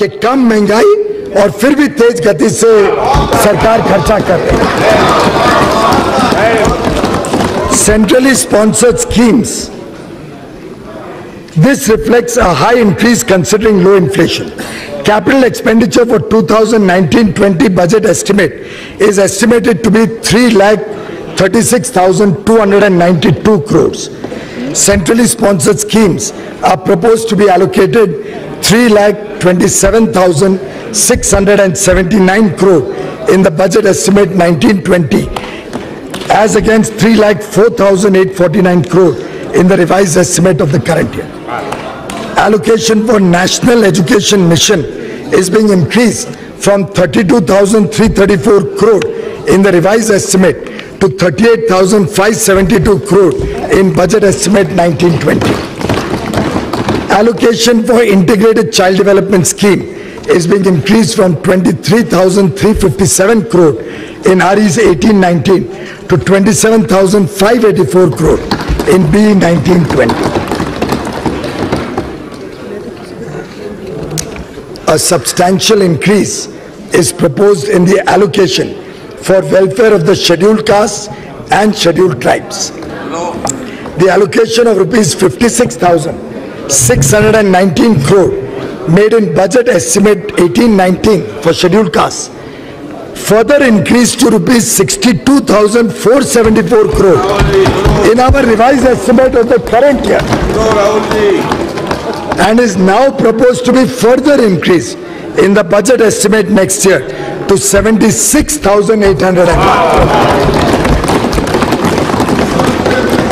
कि कम महंगाई और फिर भी तेज गति से सरकार खर्चा कर रही है। Centrally sponsored schemes. This reflects a high increase considering low inflation. Capital expenditure for 2019-20 budget estimate is estimated to be 3,36,292 crores. Centrally sponsored schemes are proposed to be allocated 3,27,679 crore in the budget estimate 19-20 as against 3,04,849 crore in the revised estimate of the current year. Allocation for National Education Mission is being increased from 32,334 crore in the revised estimate to 38,572 crore in budget estimate 19-20. Allocation for Integrated Child Development Scheme is being increased from 23,357 crore in REs 18-19 to 27,584 crore in BE 19-20. A substantial increase is proposed in the allocation for welfare of the scheduled castes and scheduled tribes. The allocation of rupees 56,619 crore made in budget estimate 18-19 for scheduled castes further increased to rupees 62,474 crore in our revised estimate of the current year, and is now proposed to be further increased in the budget estimate next year to 76,801 crore.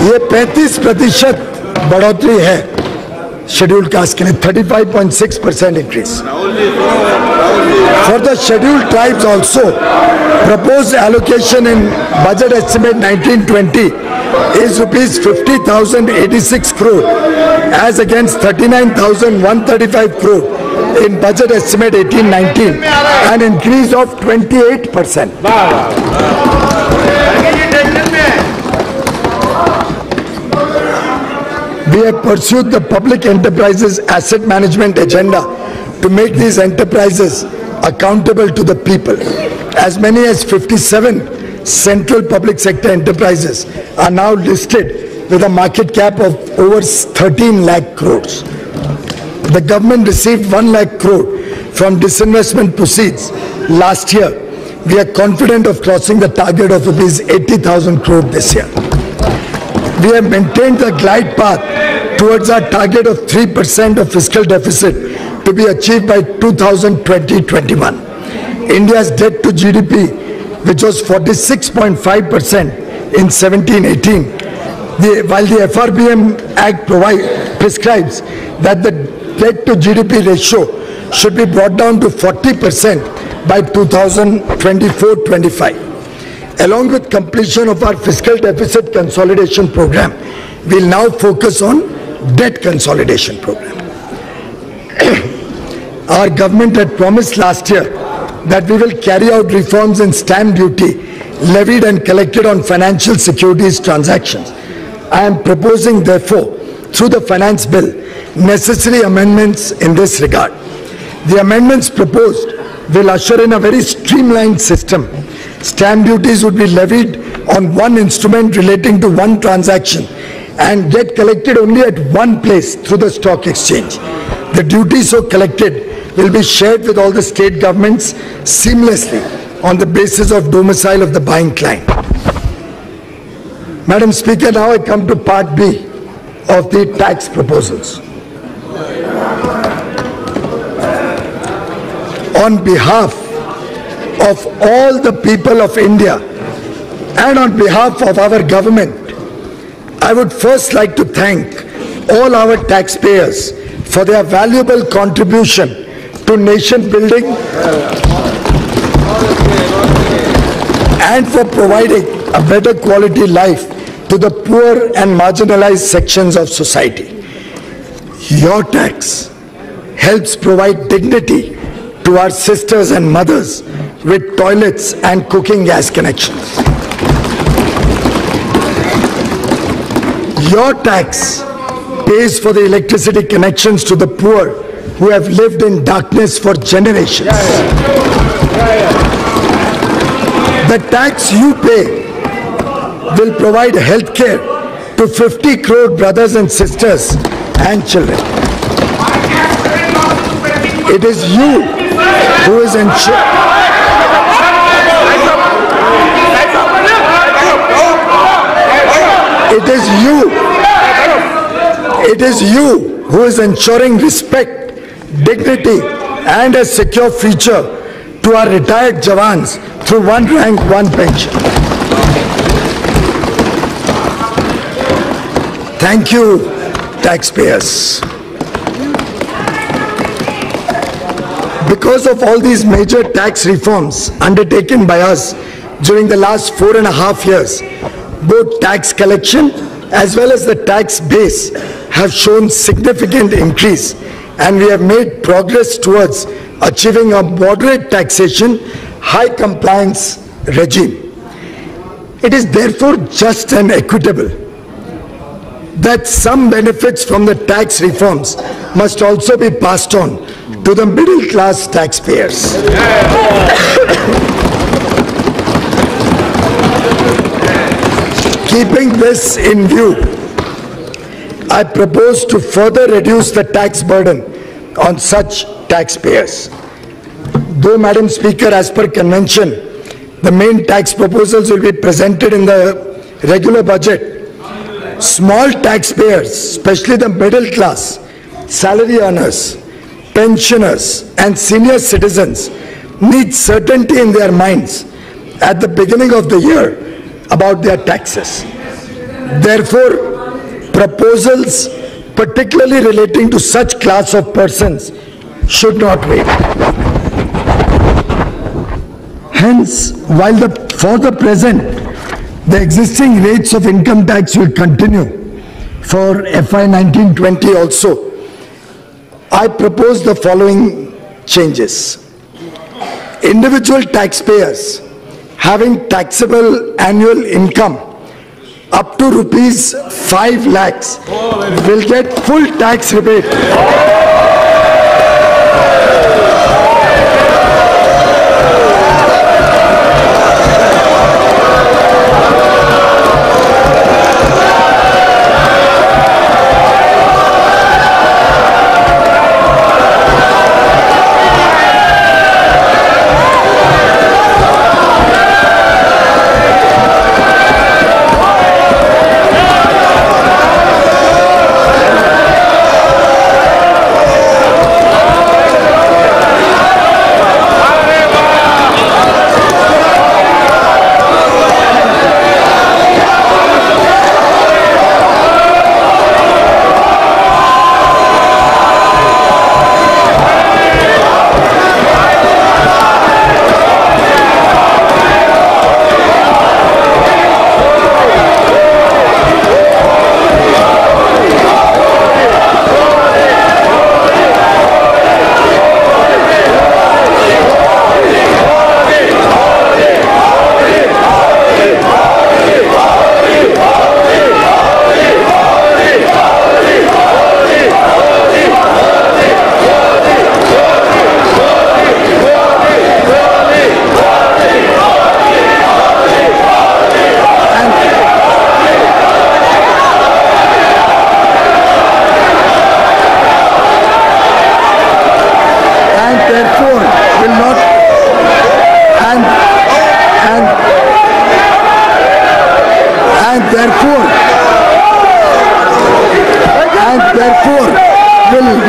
ये 35% बढ़ोतरी है scheduled caste के लिए, 35.6% increase. For the scheduled tribes also, proposed allocation in budget estimate 19-20 is rupees 50,086 crore as against 39,135 crore in budget estimate 18-19, an increase of 28%. We have pursued the public enterprises asset management agenda to make these enterprises accountable to the people. As many as 57 central public sector enterprises are now listed with a market cap of over 13 lakh crores. The government received 1 lakh crore from disinvestment proceeds last year. We are confident of crossing the target of rupees 80,000 crore this year. We have maintained the glide path towards our target of 3% of fiscal deficit to be achieved by 2020-21. India's debt to GDP, which was 46.5% in 17-18, while the FRBM Act prescribes that the debt to GDP ratio should be brought down to 40% by 2024-25. Along with completion of our fiscal deficit consolidation program, we will now focus on debt consolidation program. Our government had promised last year that we will carry out reforms in stamp duty levied and collected on financial securities transactions. I am proposing, therefore, through the finance bill, necessary amendments in this regard. The amendments proposed will usher in a very streamlined system. Stamp duties would be levied on one instrument relating to one transaction and get collected only at one place through the stock exchange. The duty so collected will be shared with all the state governments seamlessly on the basis of domicile of the buying client. Madam Speaker, now I come to Part B of the tax proposals. On behalf of all the people of India and on behalf of our government, I would first like to thank all our taxpayers for their valuable contribution to nation building and for providing a better quality life to the poor and marginalized sections of society. Your tax helps provide dignity to our sisters and mothers with toilets and cooking gas connections. Your tax pays for the electricity connections to the poor who have lived in darkness for generations. The tax you pay will provide health care to 50 crore brothers and sisters and children. It is you who is ensuring. It is you who is ensuring respect, dignity, and a secure future to our retired Jawans through one rank, one pension. Thank you, taxpayers. Because of all these major tax reforms undertaken by us during the last 4.5 years, both tax collection as well as the tax base have shown significant increase, and we have made progress towards achieving a moderate taxation, high compliance regime. It is therefore just and equitable that some benefits from the tax reforms must also be passed on to the middle class taxpayers. Keeping this in view, I propose to further reduce the tax burden on such taxpayers. Though, Madam Speaker, as per convention, the main tax proposals will be presented in the regular budget, small taxpayers, especially the middle class, salary earners, pensioners, and senior citizens need certainty in their minds at the beginning of the year about their taxes. Therefore, proposals particularly relating to such class of persons should not wait. Hence, while for the present, the existing rates of income tax will continue for FY 19-20 also, I propose the following changes. Individual taxpayers having taxable annual income up to rupees 5 lakhs will get full tax rebate.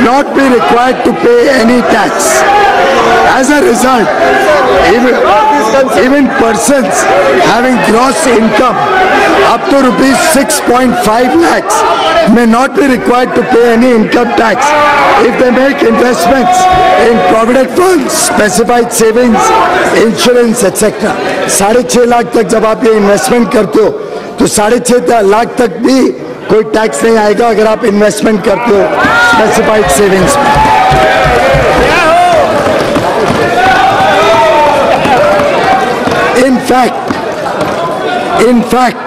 Not be required to pay any tax. As a result, even persons having gross income up to rupees 6.5 lakhs may not be required to pay any income tax if they make investments in provident funds, specified savings, insurance, etc. 6.5 lakh तक जब आप ये investment करते हो तो 6.5 लाख तक भी कोई टैक्स नहीं आएगा अगर आप इन्वेस्टमेंट करते हो स्पेसिफाइड सेविंग्स में। In fact,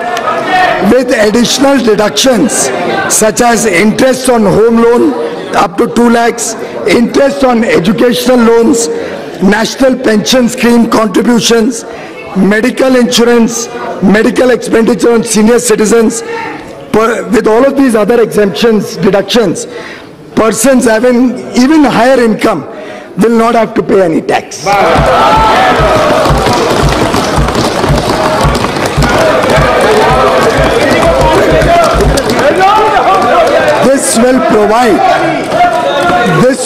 with additional deductions such as interest on home loan up to 2 lakhs, interest on educational loans, national pension scheme contributions, medical insurance, medical expenditure on senior citizens. With all of these other exemptions, deductions, persons having even higher income will not have to pay any tax. This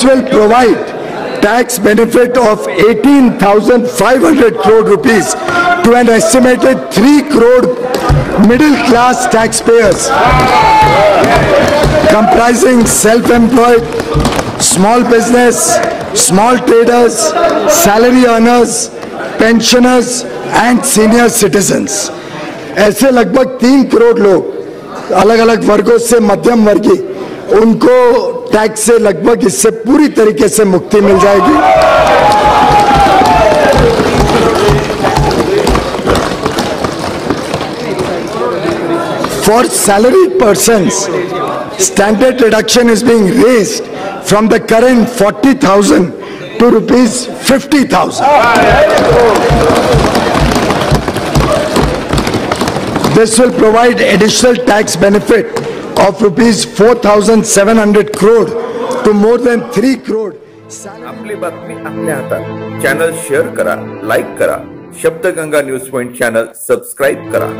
will provide tax benefit of 18,500 crore rupees to an estimated 3 crore middle class taxpayers comprising self-employed, small business, small traders, salary earners, pensioners and senior citizens. ऐसे लगभग 3 करोड़ लोग अलग अलग वर्गों से मध्यम वर्गी, उनको tax से लगभग इससे पूरी तरीके से मुक्ति मिल जाएगी। For salaried persons, standard reduction is being raised from the current 40,000 to rupees 50,000. This will provide additional tax benefit of rupees 4,700 crore to more than 3 crore. आपली बातमी आपल्या हातात. चॅनल शेअर करा, लाईक करा. Shabdganga news point channel subscribe करा.